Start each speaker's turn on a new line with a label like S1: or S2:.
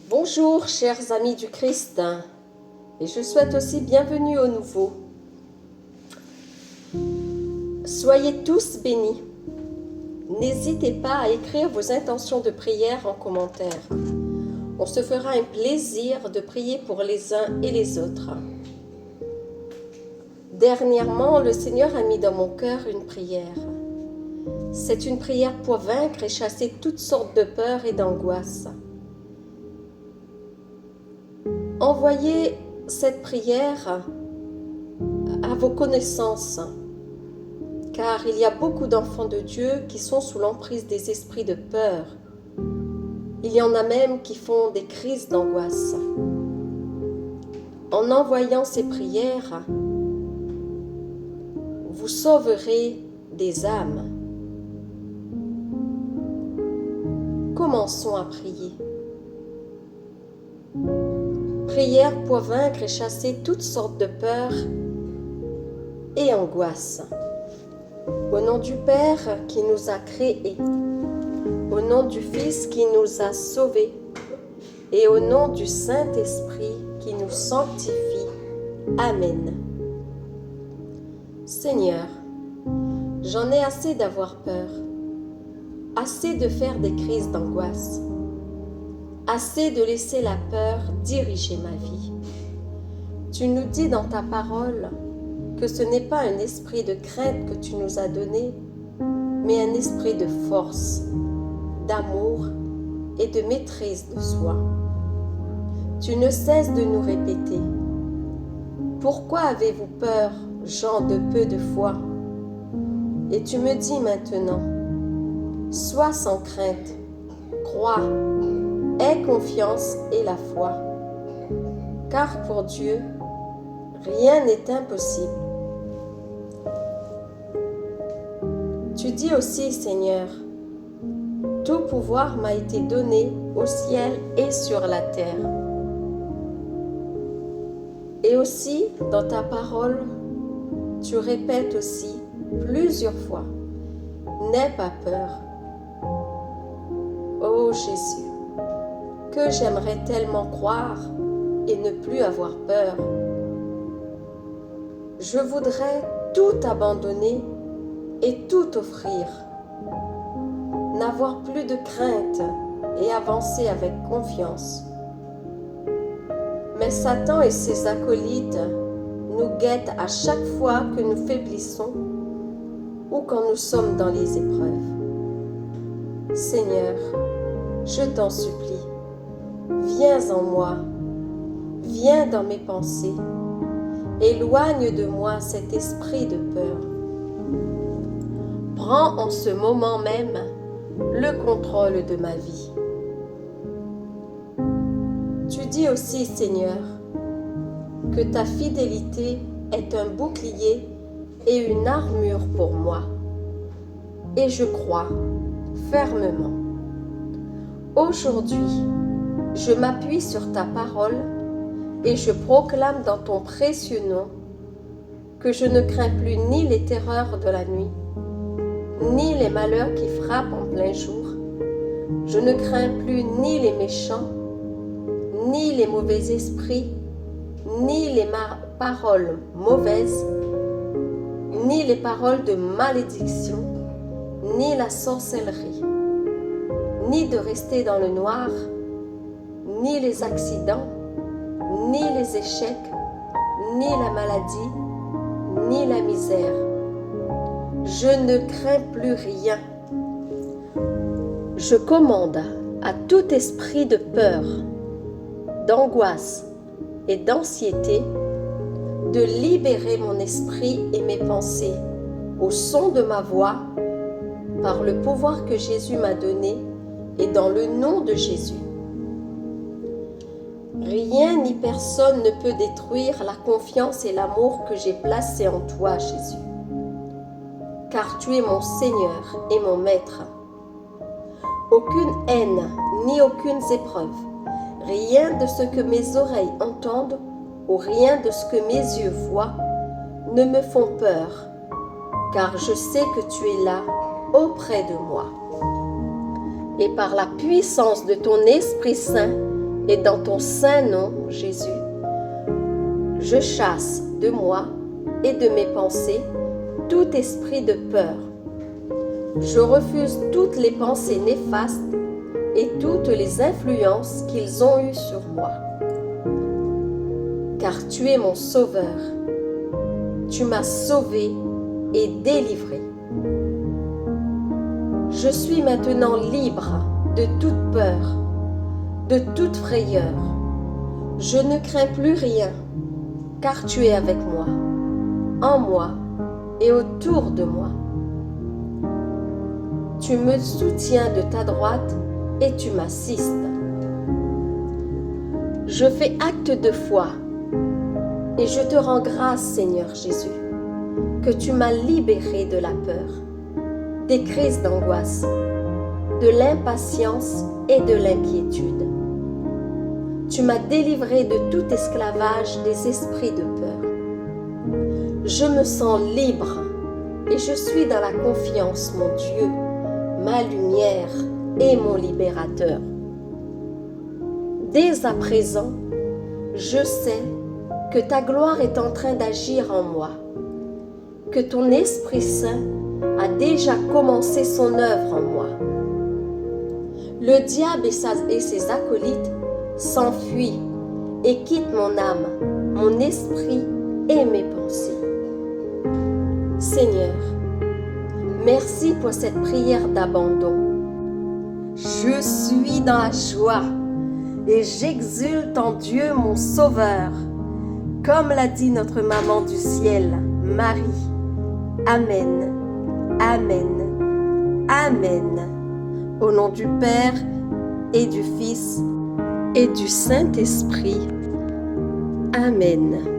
S1: Bonjour chers amis du Christ, et je souhaite aussi bienvenue aux nouveaux. Soyez tous bénis. N'hésitez pas à écrire vos intentions de prière en commentaire. On se fera un plaisir de prier pour les uns et les autres. Dernièrement, le Seigneur a mis dans mon cœur une prière. C'est une prière pour vaincre et chasser toutes sortes de peurs et d'angoisses. Envoyez cette prière à vos connaissances, car il y a beaucoup d'enfants de Dieu qui sont sous l'emprise des esprits de peur. Il y en a même qui font des crises d'angoisse. En envoyant ces prières, vous sauverez des âmes. Commençons à prier. Prière pour vaincre et chasser toutes sortes de peurs et angoisses. Au nom du Père qui nous a créés, au nom du Fils qui nous a sauvés et au nom du Saint-Esprit qui nous sanctifie. Amen. Seigneur, j'en ai assez d'avoir peur, assez de faire des crises d'angoisse, assez de laisser la peur diriger ma vie. Tu nous dis dans ta parole que ce n'est pas un esprit de crainte que tu nous as donné, mais un esprit de force, d'amour et de maîtrise de soi. Tu ne cesses de nous répéter: pourquoi avez-vous peur, gens de peu de foi? Et tu me dis maintenant: sois sans crainte, crois, aie confiance et la foi, car pour Dieu, rien n'est impossible. Tu dis aussi, Seigneur, tout pouvoir m'a été donné au ciel et sur la terre. Et aussi, dans ta parole, tu répètes aussi plusieurs fois: n'aie pas peur. Ô Jésus, que j'aimerais tellement croire et ne plus avoir peur. Je voudrais tout abandonner et tout offrir, n'avoir plus de crainte et avancer avec confiance. Mais Satan et ses acolytes nous guettent à chaque fois que nous faiblissons ou quand nous sommes dans les épreuves. Seigneur, je t'en supplie, viens en moi, viens dans mes pensées, éloigne de moi cet esprit de peur. Prends en ce moment même le contrôle de ma vie. Tu dis aussi, Seigneur, que ta fidélité est un bouclier et une armure pour moi. Et je crois fermement. Aujourd'hui, je m'appuie sur ta parole et je proclame dans ton précieux nom que je ne crains plus ni les terreurs de la nuit, ni les malheurs qui frappent en plein jour. Je ne crains plus ni les méchants, ni les mauvais esprits, ni les paroles mauvaises, ni les paroles de malédiction, ni la sorcellerie, ni de rester dans le noir, ni les accidents, ni les échecs, ni la maladie, ni la misère. Je ne crains plus rien. Je commande à tout esprit de peur, d'angoisse et d'anxiété de libérer mon esprit et mes pensées au son de ma voix par le pouvoir que Jésus m'a donné et dans le nom de Jésus. Rien ni personne ne peut détruire la confiance et l'amour que j'ai placés en toi, Jésus, car tu es mon Seigneur et mon Maître. Aucune haine ni aucune épreuve, rien de ce que mes oreilles entendent ou rien de ce que mes yeux voient ne me font peur, car je sais que tu es là auprès de moi. Et par la puissance de ton Esprit Saint, Et dans ton saint nom, Jésus, je chasse de moi et de mes pensées tout esprit de peur. Je refuse toutes les pensées néfastes et toutes les influences qu'ils ont eues sur moi. Car tu es mon sauveur. Tu m'as sauvé et délivré. Je suis maintenant libre de toute peur, de toute frayeur. Je ne crains plus rien, car tu es avec moi, en moi et autour de moi. Tu me soutiens de ta droite et tu m'assistes. Je fais acte de foi et je te rends grâce, Seigneur Jésus, que tu m'as libéré de la peur, des crises d'angoisse, de l'impatience et de l'inquiétude. Tu m'as délivré de tout esclavage des esprits de peur. Je me sens libre et je suis dans la confiance, mon Dieu, ma lumière et mon libérateur. Dès à présent, je sais que ta gloire est en train d'agir en moi, que ton Esprit Saint a déjà commencé son œuvre en moi. Le diable et ses acolytes s'enfuient et quittent mon âme, mon esprit et mes pensées. Seigneur, merci pour cette prière d'abandon. Je suis dans la joie et j'exulte en Dieu mon Sauveur, comme l'a dit notre maman du ciel, Marie. Amen, Amen, Amen. Au nom du Père et du Fils et du Saint-Esprit. Amen.